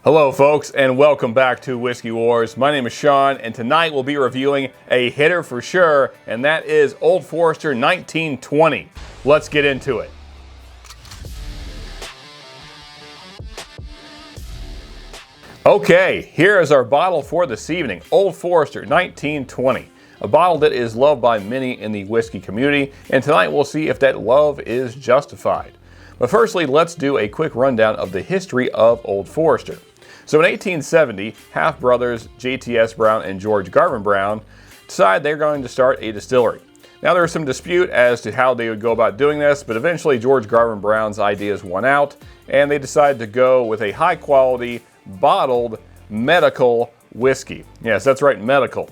Hello folks, and welcome back to Whiskey Wars. My name is Sean, and tonight we'll be reviewing a hitter for sure, and that is Old Forester 1920. Let's get into it. Okay, here is our bottle for this evening, Old Forester 1920. A bottle that is loved by many in the whiskey community, and tonight we'll see if that love is justified. But firstly, let's do a quick rundown of the history of Old Forester. So in 1870, half-brothers JTS Brown and George Garvin Brown decided they're going to start a distillery. Now there was some dispute as to how they would go about doing this, but eventually George Garvin Brown's ideas won out, and they decided to go with a high-quality, bottled, medical whiskey. Yes, that's right, medical.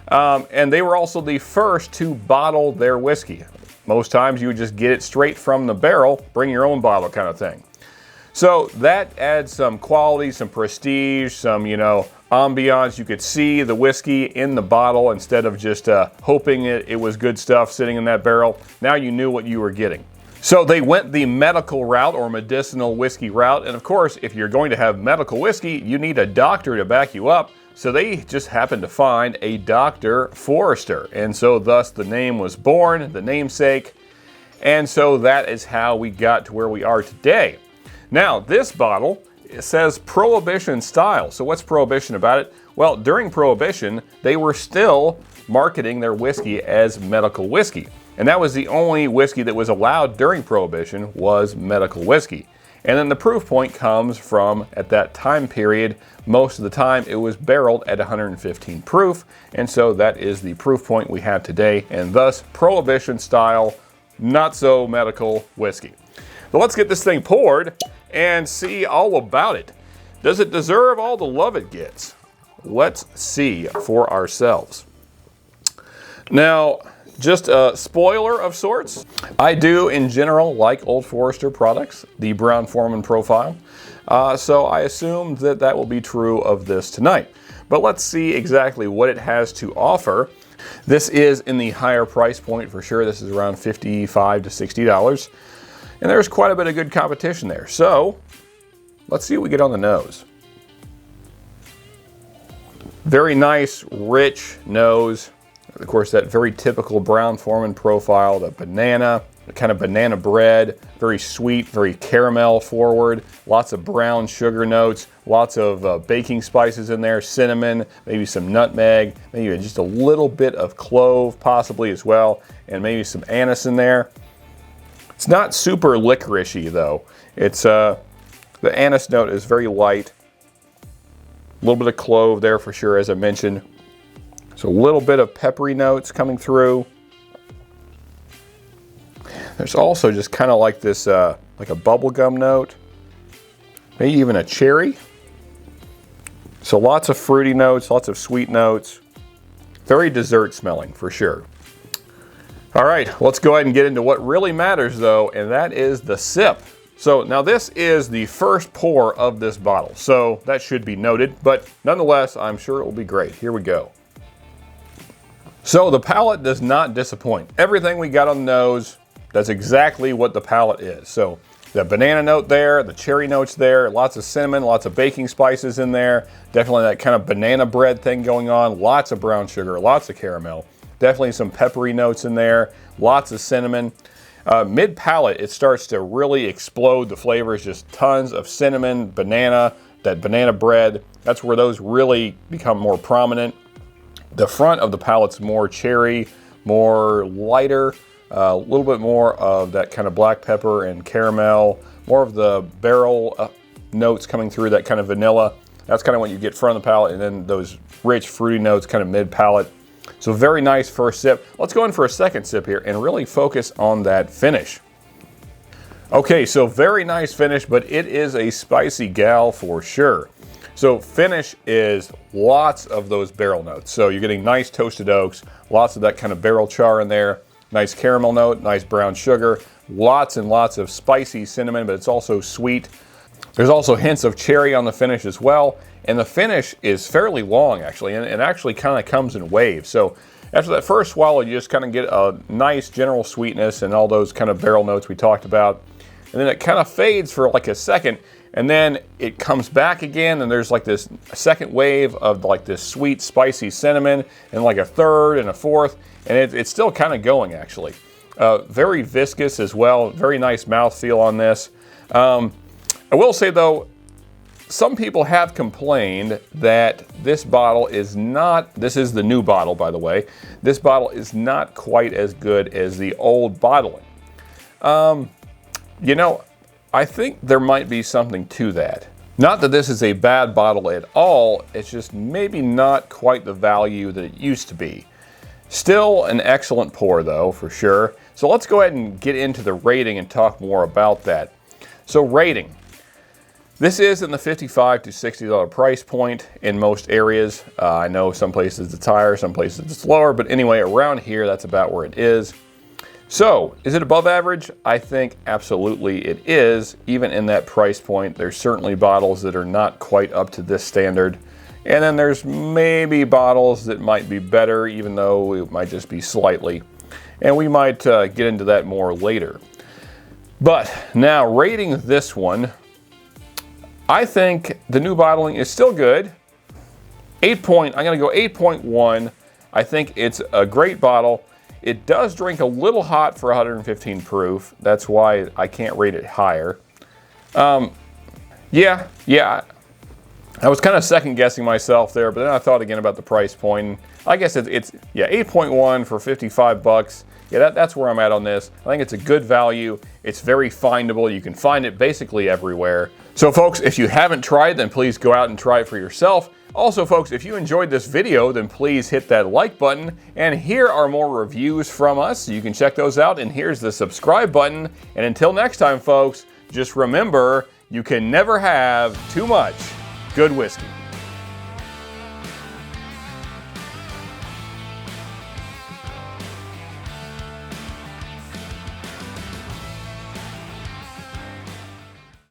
And they were also the first to bottle their whiskey. Most times you would just get it straight from the barrel, bring your own bottle kind of thing. So that adds some quality, some prestige, some, ambiance. You could see the whiskey in the bottle instead of just hoping it was good stuff sitting in that barrel. Now you knew what you were getting. So they went the medical route or medicinal whiskey route. And of course, if you're going to have medical whiskey, you need a doctor to back you up. So they just happened to find a Dr. Forester. And so thus the name was born, the namesake. And so that is how we got to where we are today. Now, this bottle, it says Prohibition style. So what's Prohibition about it? Well, during Prohibition, they were still marketing their whiskey as medical whiskey. And that was the only whiskey that was allowed during Prohibition was medical whiskey. And then the proof point comes from, at that time period, most of the time it was barreled at 115 proof. And so that is the proof point we have today. And thus, Prohibition style, not so medical whiskey. So let's get this thing poured and see all about it. Does it deserve all the love it gets? Let's see for ourselves. Now, just a spoiler of sorts. I do, in general, like Old Forester products, the Brown-Forman profile. So I assume that will be true of this tonight. But let's see exactly what it has to offer. This is in the higher price point for sure. This is around $55 to $60. And there's quite a bit of good competition there. So let's see what we get on the nose. Very nice, rich nose. Of course, that very typical Brown-Forman profile, the banana, the kind of banana bread, very sweet, very caramel forward, lots of brown sugar notes, lots of baking spices in there, cinnamon, maybe some nutmeg, maybe just a little bit of clove possibly as well, and maybe some anise in there. It's not super licoricey though. It's the anise note is very light. A little bit of clove there for sure, as I mentioned. So a little bit of peppery notes coming through. There's also just kind of like this, like a bubblegum note. Maybe even a cherry. So lots of fruity notes, lots of sweet notes. Very dessert smelling for sure. All right, let's go ahead and get into what really matters though, and that is the sip. So now this is the first pour of this bottle, so that should be noted, but nonetheless, I'm sure it will be great. Here we go. So the palate does not disappoint. Everything we got on the nose, that's exactly what the palate is. So the banana note there, the cherry notes there, lots of cinnamon, lots of baking spices in there, definitely that kind of banana bread thing going on, lots of brown sugar, lots of caramel. Definitely some peppery notes in there, lots of cinnamon. Mid-palate, it starts to really explode the flavors, just tons of cinnamon, banana, that banana bread. That's where those really become more prominent. The front of the palate's more cherry, more lighter, a little bit more of that kind of black pepper and caramel, more of the barrel notes coming through, that kind of vanilla. That's kind of what you get front of the palate, and then those rich fruity notes kind of mid-palate. So very nice first sip. Let's go in for a second sip here and really focus on that finish. Okay, so very nice finish, but it is a spicy gal for sure. So finish is lots of those barrel notes. So you're getting nice toasted oaks, lots of that kind of barrel char in there, nice caramel note, nice brown sugar, lots and lots of spicy cinnamon, but it's also sweet. There's also hints of cherry on the finish as well. And the finish is fairly long actually, and it actually kind of comes in waves. So after that first swallow, you just kind of get a nice general sweetness and all those kind of barrel notes we talked about. And then it kind of fades for like a second, and then it comes back again, and there's like this second wave of like this sweet, spicy cinnamon, and like a third and a fourth, and it's still kind of going actually. Very viscous as well, very nice mouthfeel on this. I will say though, some people have complained that this bottle is not, this is the new bottle by the way, this bottle is not quite as good as the old bottling. You know, I think there might be something to that. Not that this is a bad bottle at all, it's just maybe not quite the value that it used to be. Still an excellent pour though, for sure. So let's go ahead and get into the rating and talk more about that. So rating. This is in the $55 to $60 price point in most areas. I know some places it's higher, some places it's lower, but anyway, around here, that's about where it is. So, is it above average? I think absolutely it is. Even in that price point, there's certainly bottles that are not quite up to this standard. And then there's maybe bottles that might be better, even though it might just be slightly. And we might get into that more later. But now, rating this one, I think the new bottling is still good. I'm gonna go 8.1. I think it's a great bottle. It does drink a little hot for 115 proof. That's why I can't rate it higher. Yeah. I was kind of second guessing myself there, but then I thought again about the price point. I guess it's 8.1 for 55 bucks. Yeah, that's where I'm at on this. I think it's a good value. It's very findable. You can find it basically everywhere. So folks, if you haven't tried, then please go out and try it for yourself. Also folks, if you enjoyed this video, then please hit that like button. And here are more reviews from us. You can check those out. And here's the subscribe button. And until next time folks, just remember, you can never have too much good whiskey.